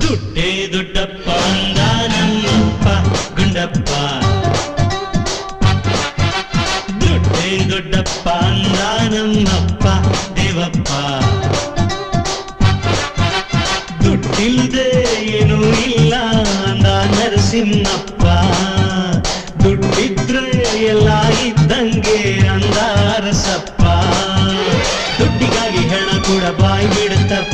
ದುಡ್ಡೇ ದುಡ್ಡಪ್ಪ ಅಂದ ನಮ್ಮಪ್ಪ ಗುಂಡಪ್ಪ, ದುಡ್ಡೇ ದೊಡ್ಡಪ್ಪ ಅಂದ ನಮ್ಮಪ್ಪ ದೇವಪ್ಪ. ದುಡ್ಡಿಲ್ದೆ ಏನೂ ಇಲ್ಲ ಅಂದ ನರಸಿಂಹಪ್ಪ, ದುಡ್ಡಿದ್ರೆ ಎಲ್ಲ ಇದ್ದಂಗೆ ಅಂದ ಅರಸಪ್ಪ. ದುಡ್ಡಿಗಾಗಿ ಹೆಣ ಕೂಡ ಬಾಯಿ ಬಿಡುತ್ತಪ್ಪ,